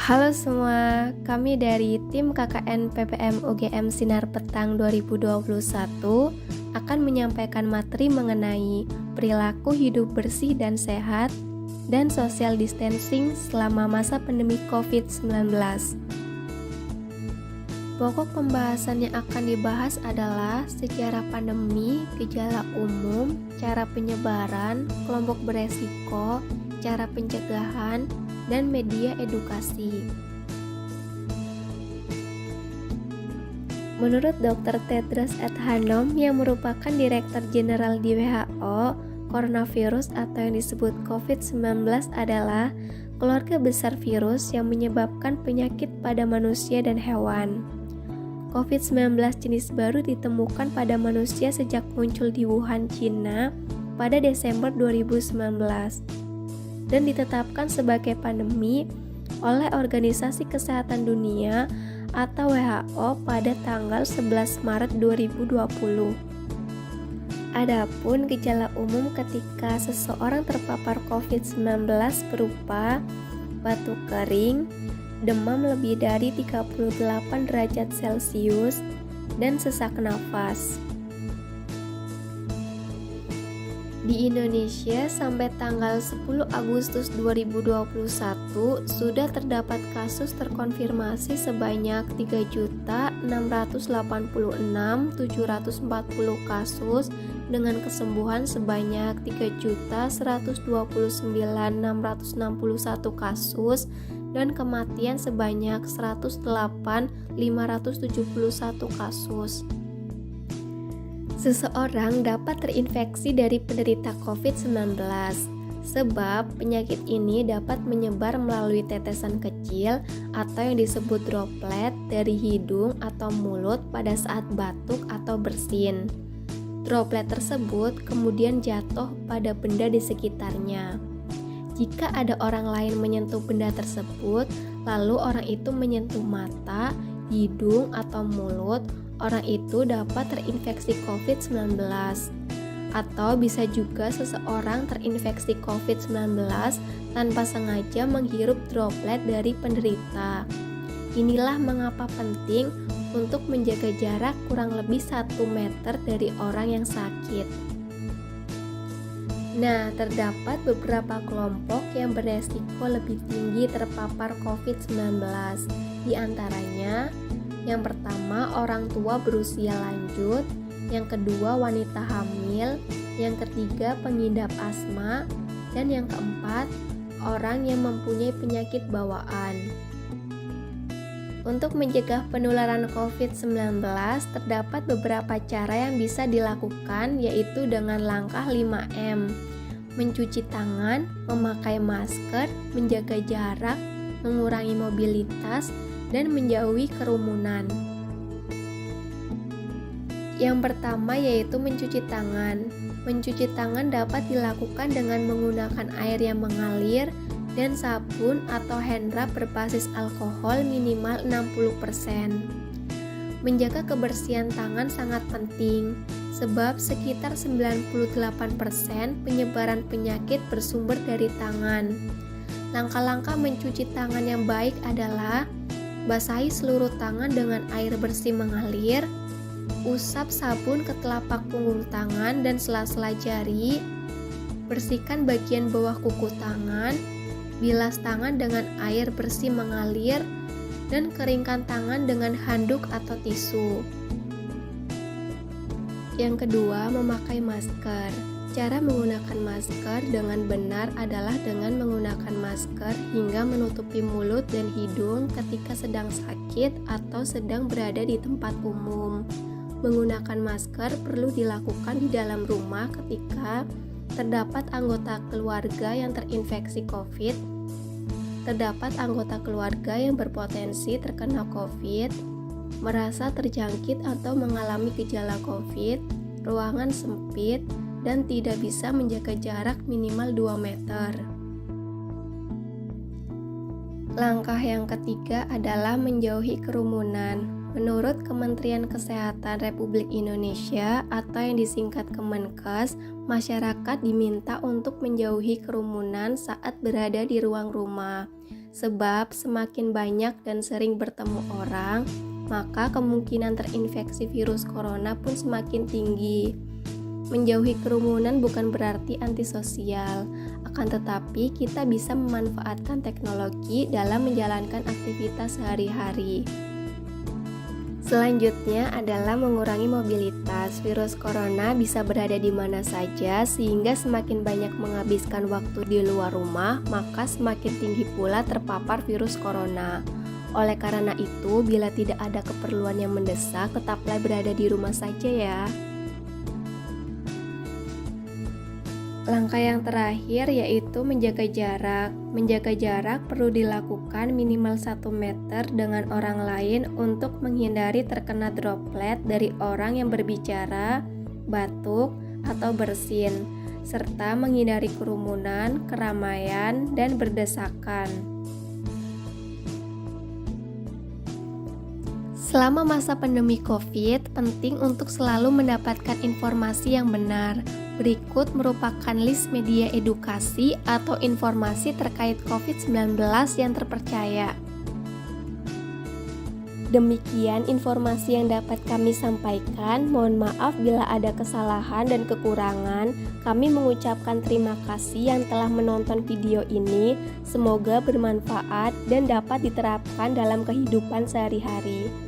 Halo semua, kami dari tim KKN PPM UGM Sinar Petang 2021 akan menyampaikan materi mengenai perilaku hidup bersih dan sehat dan social distancing selama masa pandemi COVID-19. Pokok pembahasan yang akan dibahas adalah sejarah pandemi, gejala umum, cara penyebaran, kelompok beresiko, cara pencegahan, dan media edukasi. Menurut Dr. Tedros Adhanom yang merupakan Direktur Jenderal di WHO, coronavirus atau yang disebut COVID-19 adalah keluarga besar virus yang menyebabkan penyakit pada manusia dan hewan. COVID-19 jenis baru ditemukan pada manusia sejak muncul di Wuhan, China pada Desember 2019. Dan ditetapkan sebagai pandemi oleh Organisasi Kesehatan Dunia atau WHO pada tanggal 11 Maret 2020. Adapun gejala umum ketika seseorang terpapar COVID-19 berupa batuk kering, demam lebih dari 38 derajat Celcius, dan sesak nafas. Di Indonesia sampai tanggal 10 Agustus 2021 sudah terdapat kasus terkonfirmasi sebanyak 3.686.740 kasus dengan kesembuhan sebanyak 3.129.661 kasus dan kematian sebanyak 108.571 kasus. Seseorang dapat terinfeksi dari penderita COVID-19 sebab penyakit ini dapat menyebar melalui tetesan kecil atau yang disebut droplet dari hidung atau mulut pada saat batuk atau bersin. Droplet tersebut kemudian jatuh pada benda di sekitarnya. Jika ada orang lain menyentuh benda tersebut, lalu orang itu menyentuh mata, hidung, atau mulut, orang itu dapat terinfeksi COVID-19. Atau bisa juga seseorang terinfeksi COVID-19 tanpa sengaja menghirup droplet dari penderita. Inilah mengapa penting untuk menjaga jarak kurang lebih 1 meter dari orang yang sakit. Nah, terdapat beberapa kelompok yang beresiko lebih tinggi terpapar COVID-19. Di antaranya, yang pertama, orang tua berusia lanjut, yang kedua, wanita hamil, yang ketiga, pengidap asma, dan yang keempat, orang yang mempunyai penyakit bawaan. Untuk mencegah penularan COVID-19, terdapat beberapa cara yang bisa dilakukan, yaitu dengan langkah 5M: mencuci tangan, memakai masker, menjaga jarak, mengurangi mobilitas, dan menjauhi kerumunan. Yang pertama yaitu mencuci tangan. Mencuci tangan dapat dilakukan dengan menggunakan air yang mengalir dan sabun atau hand rub berbasis alkohol minimal 60%. Menjaga kebersihan tangan sangat penting, sebab sekitar 98% penyebaran penyakit bersumber dari tangan. Langkah-langkah mencuci tangan yang baik adalah basahi seluruh tangan dengan air bersih mengalir, usap sabun ke telapak punggung tangan dan sela-sela jari, bersihkan bagian bawah kuku tangan, bilas tangan dengan air bersih mengalir, dan keringkan tangan dengan handuk atau tisu. Yang kedua, memakai masker. Cara menggunakan masker dengan benar adalah dengan menggunakan masker hingga menutupi mulut dan hidung ketika sedang sakit atau sedang berada di tempat umum. Menggunakan masker perlu dilakukan di dalam rumah ketika terdapat anggota keluarga yang terinfeksi COVID, terdapat anggota keluarga yang berpotensi terkena COVID, merasa terjangkit atau mengalami gejala COVID, ruangan sempit, dan tidak bisa menjaga jarak minimal 2 meter. Langkah yang ketiga adalah menjauhi kerumunan. Menurut Kementerian Kesehatan Republik Indonesia atau yang disingkat Kemenkes, masyarakat diminta untuk menjauhi kerumunan saat berada di ruang rumah. sebab semakin banyak dan sering bertemu orang, maka kemungkinan terinfeksi virus corona pun semakin tinggi. Menjauhi kerumunan bukan berarti antisosial, akan tetapi kita bisa memanfaatkan teknologi dalam menjalankan aktivitas sehari-hari. Selanjutnya adalah mengurangi mobilitas. Virus corona bisa berada di mana saja, sehingga semakin banyak menghabiskan waktu di luar rumah, maka semakin tinggi pula terpapar virus corona. Oleh karena itu, bila tidak ada keperluan yang mendesak, tetaplah berada di rumah saja ya. Langkah yang terakhir yaitu menjaga jarak. Menjaga jarak perlu dilakukan minimal 1 meter dengan orang lain untuk menghindari terkena droplet dari orang yang berbicara, batuk, atau bersin, serta menghindari kerumunan, keramaian, dan berdesakan. Selama masa pandemi COVID, penting untuk selalu mendapatkan informasi yang benar. Berikut merupakan list media edukasi atau informasi terkait COVID-19 yang terpercaya. Demikian informasi yang dapat kami sampaikan. Mohon maaf bila ada kesalahan dan kekurangan. Kami mengucapkan terima kasih yang telah menonton video ini. Semoga bermanfaat dan dapat diterapkan dalam kehidupan sehari-hari.